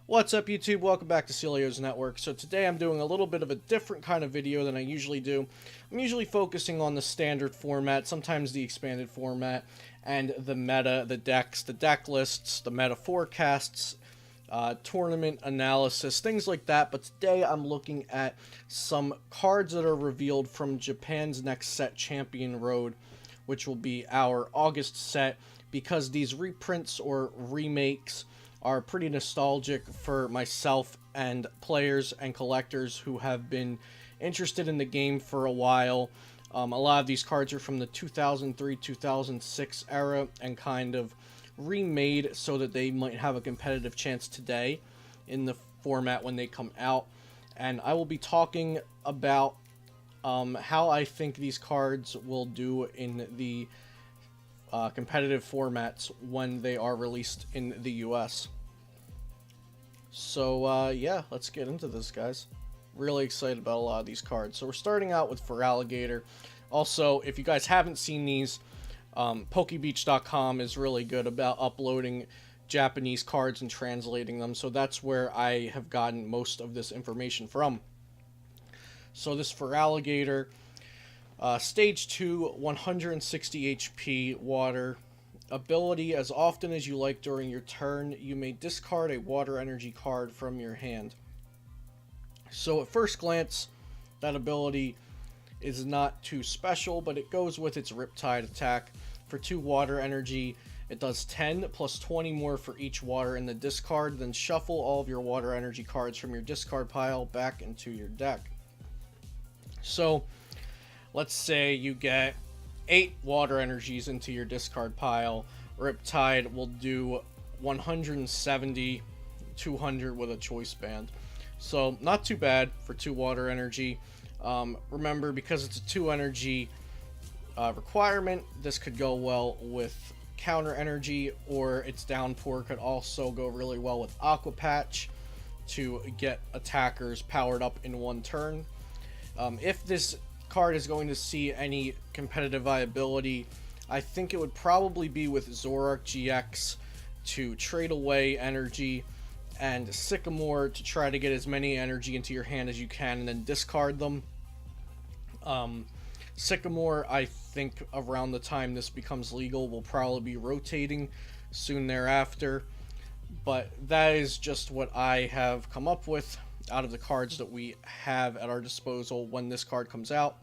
What's up YouTube? Welcome back to Celio's Network. So today I'm doing a little bit of a different kind of video than I usually do. I'm usually focusing on the standard format, sometimes the expanded format, and the meta, the decks, the deck lists, the meta forecasts, tournament analysis, things like that. But today I'm looking at some cards that are revealed from Japan's next set, Champion Road, which will be our August set, because these reprints or remakes are pretty nostalgic for myself and players and collectors who have been interested in the game for a while. A lot of these cards are from the 2003-2006 era and kind of remade so that they might have a competitive chance today in the format when they come out. And I will be talking about how I think these cards will do in the competitive formats when they are released in the US. So yeah, let's get into this, guys. Really excited about a lot of these cards. So we're starting out with Feraligatr. Also, if you guys haven't seen these, Pokebeach.com is really good about uploading Japanese cards and translating them, so that's where I have gotten most of this information from. So this Feraligatr, Stage 2, 160 HP, water. Ability: as often as you like during your turn, you may discard a water energy card from your hand. So at first glance, that ability is not too special, but it goes with its Riptide attack. For 2 water energy, it does 10 plus 20 more for each water in the discard, then shuffle all of your water energy cards from your discard pile back into your deck. So let's say you get 8 water energies into your discard pile. Riptide will do 170, 200 with a choice band. So not too bad for 2 water energy. Remember, because it's a 2 energy requirement, this could go well with counter energy, or its downpour could also go really well with Aqua Patch to get attackers powered up in one turn. If this card is going to see any competitive viability, I think it would probably be with Electro-GX to trade away energy, and Sycamore to try to get as many energy into your hand as you can and then discard them. Sycamore, I think around the time this becomes legal, will probably be rotating soon thereafter, but that is just what I have come up with out of the cards that we have at our disposal when this card comes out.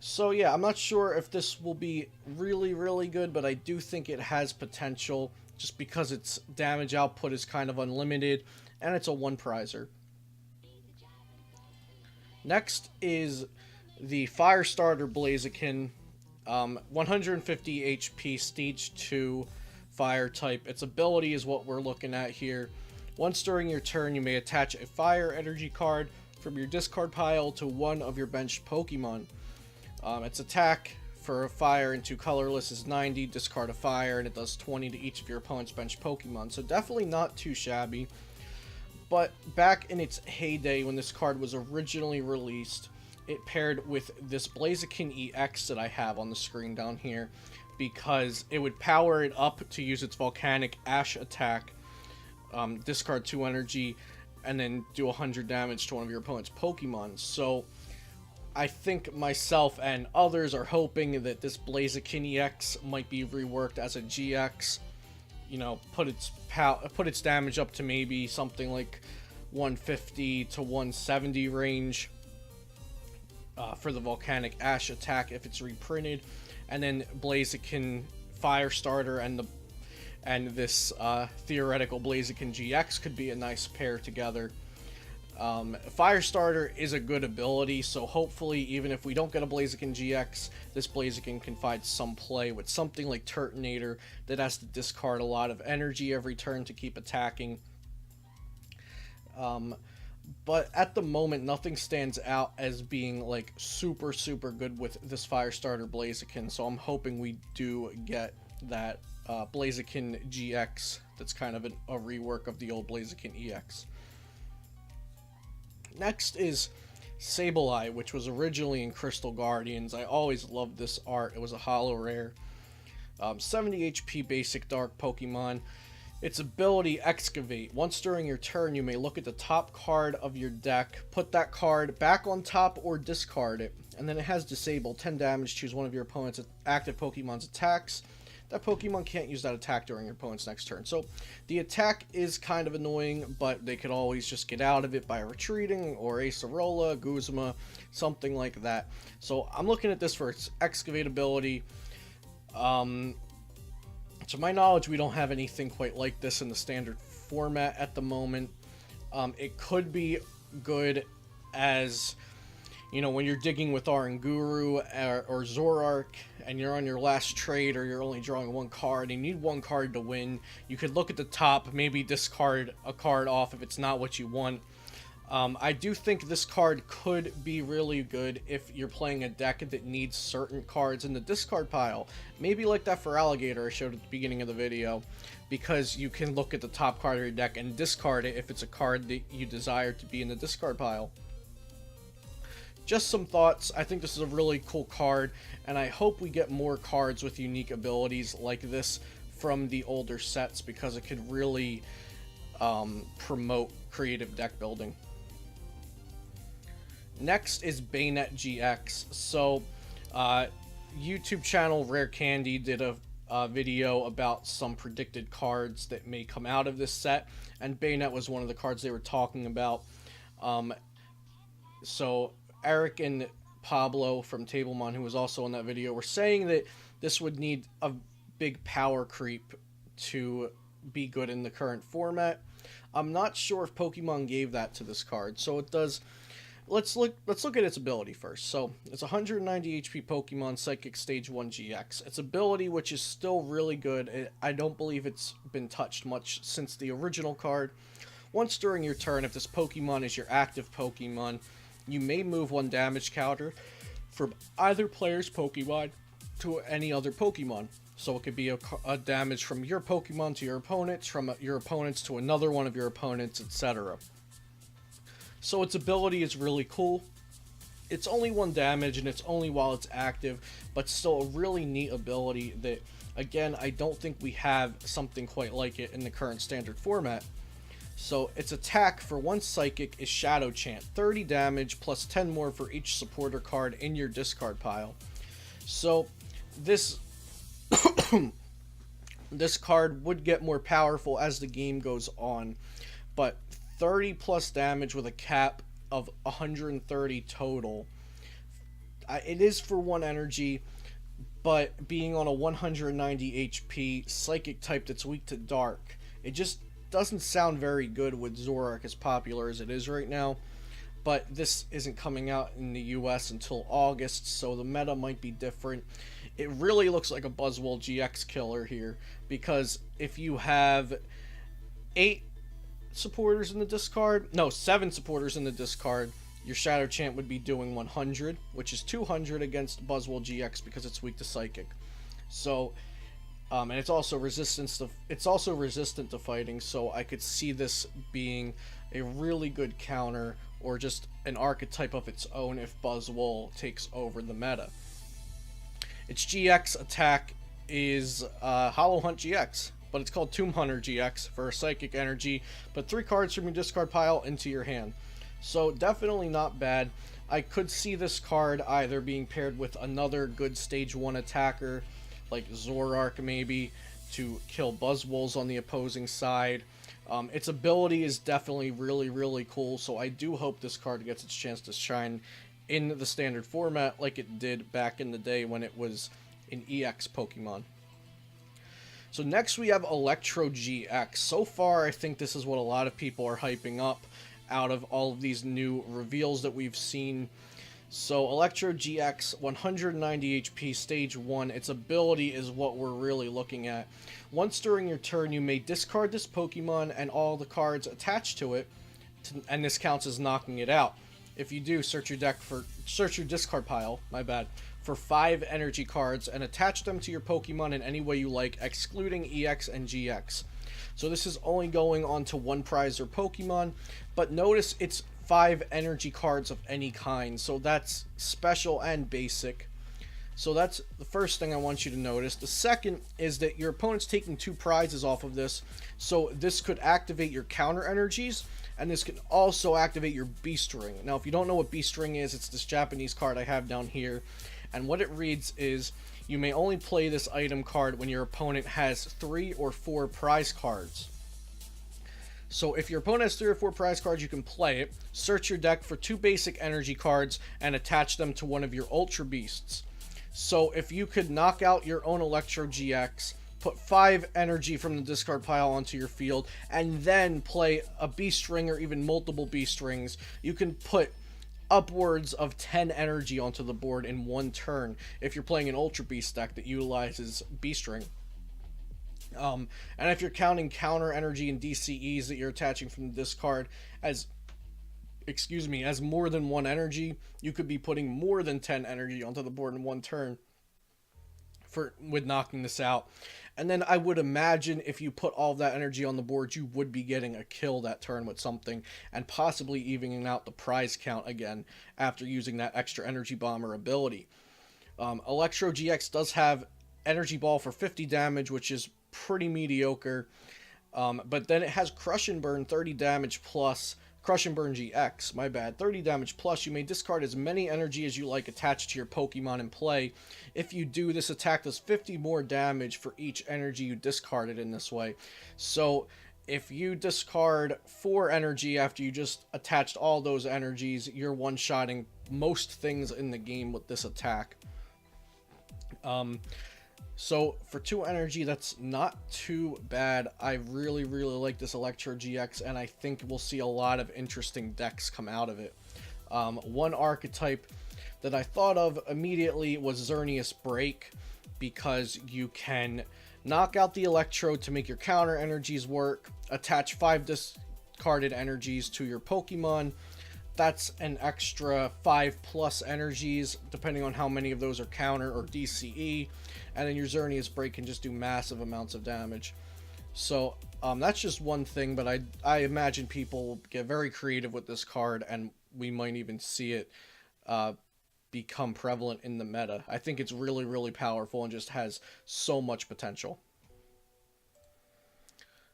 So yeah, I'm not sure if this will be really good, but I do think it has potential just because its damage output is kind of unlimited and it's a one prizer. Next is the Firestarter Blaziken, 150 HP, Stage 2, Fire type. Its ability is what we're looking at here. Once during your turn, you may attach a fire energy card from your discard pile to one of your benched Pokemon. Its attack for a fire into colorless is 90, discard a fire, and it does 20 to each of your opponent's benched Pokemon. So definitely not too shabby. But back in its heyday when this card was originally released, it paired with this Blaziken EX that I have on the screen down here, because it would power it up to use its Volcanic Ash attack, discard 2 energy, and then do 100 damage to one of your opponent's Pokemon. So I think myself and others are hoping that this Blaziken EX might be reworked as a GX. You know, put its damage up to maybe something like 150 to 170 range for the Volcanic Ash attack if it's reprinted, and then Blaziken Firestarter and this theoretical Blaziken GX could be a nice pair together. Firestarter is a good ability, so hopefully even if we don't get a Blaziken GX, this Blaziken can find some play with something like Turtonator that has to discard a lot of energy every turn to keep attacking. But at the moment, nothing stands out as being like super good with this Firestarter Blaziken, so I'm hoping we do get that Blaziken GX that's kind of a rework of the old Blaziken EX. Next is Sableye, which was originally in Crystal Guardians. I always loved this art. It was a holo rare. 70 HP basic dark Pokemon. Its ability, Excavate. Once during your turn, you may look at the top card of your deck, put that card back on top or discard it. And then it has Disable, 10 damage, choose one of your opponent's active Pokemon's attacks. That Pokemon can't use that attack during your opponent's next turn. So the attack is kind of annoying, but they could always just get out of it by retreating, or Acerola, Guzma, something like that. So I'm looking at this for its Excavate ability. To my knowledge, we don't have anything quite like this in the standard format at the moment. It could be good as, you know, when you're digging with Oranguru or Zoroark, and you're on your last trade, or you're only drawing one card, and you need one card to win. You could look at the top, maybe discard a card off if it's not what you want. I do think this card could be really good if you're playing a deck that needs certain cards in the discard pile. Maybe like that Feraligatr I showed at the beginning of the video, because you can look at the top card of your deck and discard it if it's a card that you desire to be in the discard pile. Just some thoughts. I think this is a really cool card, and I hope we get more cards with unique abilities like this from the older sets, because it could really promote creative deck building. Next is Banette Gx. So, YouTube channel Rare Candy did a video about some predicted cards that may come out of this set, and Banette was one of the cards they were talking about. So Eric and Pablo from Tablemon, who was also in that video, were saying that this would need a big power creep to be good in the current format. I'm not sure if Pokemon gave that to this card, so it does. Let's look at its ability first. So it's 190 HP Pokemon, Psychic Stage 1 GX. Its ability, which is still really good, I don't believe it's been touched much since the original card. Once during your turn, if this Pokemon is your active Pokemon, you may move one damage counter from either player's Pokemon to any other Pokemon. So it could be a damage from your Pokemon to your opponents, from your opponents to another one of your opponents, etc. So its ability is really cool. It's only one damage, and it's only while it's active, but still a really neat ability that, again, I don't think we have something quite like it in the current standard format. So its attack for one Psychic is Shadow Chant, 30 damage plus 10 more for each supporter card in your discard pile. So this this card would get more powerful as the game goes on, but 30 plus damage with a cap of 130 total. It is for one energy, but being on a 190 HP Psychic type that's weak to Dark, it just doesn't sound very good with Zoroark as popular as it is right now. But this isn't coming out in the US until August, so the meta might be different. It really looks like a Buzzwole GX killer here, because if you have 7 supporters in the discard, your Shadow Chant would be doing 100, which is 200 against Buzzwole GX because it's weak to Psychic. So, and it's also resistant to fighting, so I could see this being a really good counter, or just an archetype of its own if Buzzwole takes over the meta. Its GX attack is Hollow Hunt GX, but it's called Tomb Hunter GX for a Psychic energy. Put 3 cards from your discard pile into your hand. So definitely not bad. I could see this card either being paired with another good Stage 1 attacker, like Zoroark maybe, to kill Buzzwoles on the opposing side. Its ability is definitely really, really cool, so I do hope this card gets its chance to shine in the standard format like it did back in the day when it was an EX Pokemon. So next we have Electrode-GX. So far, I think this is what a lot of people are hyping up out of all of these new reveals that we've seen. So Electrode-GX, 190 HP, Stage 1. Its ability is what we're really looking at. Once during your turn, you may discard this Pokemon and all the cards attached to it, and this counts as knocking it out. If you do, search your discard pile, for 5 energy cards and attach them to your Pokemon in any way you like, excluding EX and GX. So this is only going on to one prize or Pokemon, but notice it's 5 energy cards of any kind, so that's special and basic. So that's the first thing I want you to notice. The second is that your opponent's taking 2 prizes off of this. So this could activate your counter energies, and this can also activate your Beast Ring. Now, if you don't know what Beast Ring is, it's this Japanese card I have down here. And what it reads is, you may only play this item card when your opponent has 3 or 4 prize cards. So if your opponent has 3 or 4 prize cards, you can play it, search your deck for 2 basic energy cards, and attach them to one of your Ultra Beasts. So if you could knock out your own Electro-GX, put 5 energy from the discard pile onto your field, and then play a Beast Ring or even multiple Beast Rings, you can put upwards of 10 energy onto the board in one turn if you're playing an Ultra Beast deck that utilizes Beast Ring. And if you're counting counter energy and DCEs that you're attaching from the discard as more than 1 energy, you could be putting more than 10 energy onto the board in one turn with knocking this out. And then I would imagine if you put all of that energy on the board, you would be getting a kill that turn with something, and possibly evening out the prize count again after using that extra energy bomber ability. Electro Gx does have energy ball for 50 damage, which is pretty mediocre. But then it has Crush and Burn 30 damage plus. Crush and Burn GX, my bad, 30 damage plus. You may discard as many energy as you like attached to your Pokemon in play. If you do, this attack does 50 more damage for each energy you discarded in this way. So if you discard 4 energy after you just attached all those energies, you're one-shotting most things in the game with this attack. So for 2 energy, that's not too bad. I really like this Electrode-GX, and I think we'll see a lot of interesting decks come out of it. One archetype that I thought of immediately was Xerneas Break, because you can knock out the Electrode to make your counter energies work, attach 5 discarded energies to your Pokemon. That's an extra 5+ energies, depending on how many of those are counter or DCE. And then your Xerneas Break can just do massive amounts of damage. So that's just one thing, but I imagine people will get very creative with this card, and we might even see it become prevalent in the meta. I think it's really powerful and just has so much potential.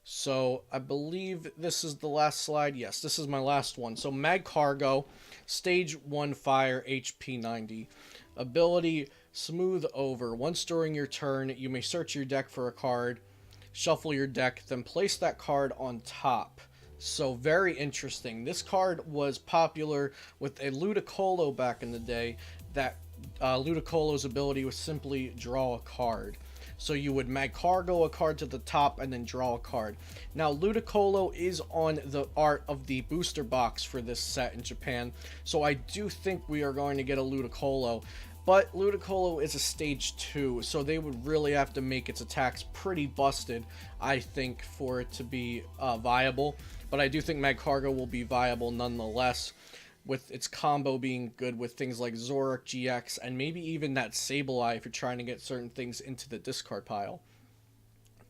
So I believe this is the last slide. Yes, this is my last one. So Magcargo Stage 1 Fire, HP 90. Ability, Smooth Over. Once during your turn, you may search your deck for a card, shuffle your deck, then place that card on top. So very interesting. This card was popular with a Ludicolo back in the day. That Ludicolo's ability was simply draw a card. So you would Magcargo a card to the top and then draw a card. Now Ludicolo is on the art of the booster box for this set in Japan, so I do think we are going to get a Ludicolo. But Ludicolo is a stage 2, so they would really have to make its attacks pretty busted, I think, for it to be viable. But I do think Magcargo will be viable nonetheless, with its combo being good with things like Electro-GX and maybe even that Sableye if you're trying to get certain things into the discard pile.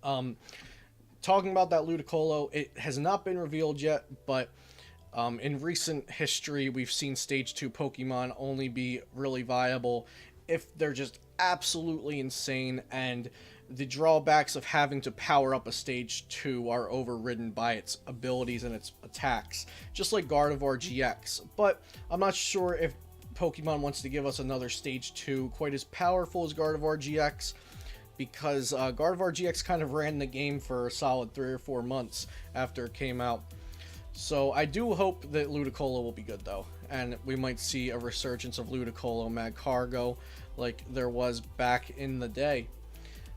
Talking about that Ludicolo, it has not been revealed yet, but in recent history we've seen Stage 2 Pokemon only be really viable if they're just absolutely insane and the drawbacks of having to power up a Stage 2 are overridden by its abilities and its attacks, just like Gardevoir GX. But I'm not sure if Pokemon wants to give us another Stage 2 quite as powerful as Gardevoir GX, because Gardevoir GX kind of ran the game for a solid 3 or 4 months after it came out. So I do hope that Ludicolo will be good though, and we might see a resurgence of Ludicolo Magcargo like there was back in the day.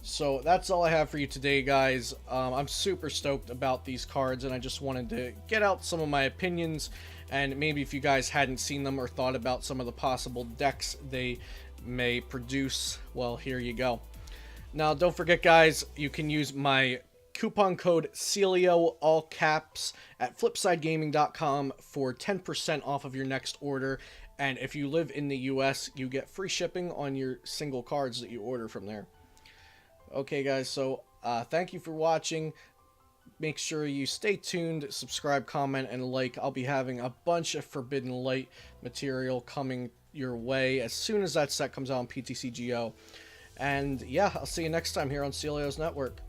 So that's all I have for you today, guys. I'm super stoked about these cards, and I just wanted to get out some of my opinions, and maybe if you guys hadn't seen them or thought about some of the possible decks they may produce, well, here you go. Now, don't forget, guys, you can use my coupon code CELIO, all caps, at flipsidegaming.com for 10% off of your next order. And if you live in the US, you get free shipping on your single cards that you order from there. Okay, guys, so thank you for watching. Make sure you stay tuned, subscribe, comment, and like. I'll be having a bunch of Forbidden Light material coming your way as soon as that set comes out on PTCGO. And yeah, I'll see you next time here on Celio's Network.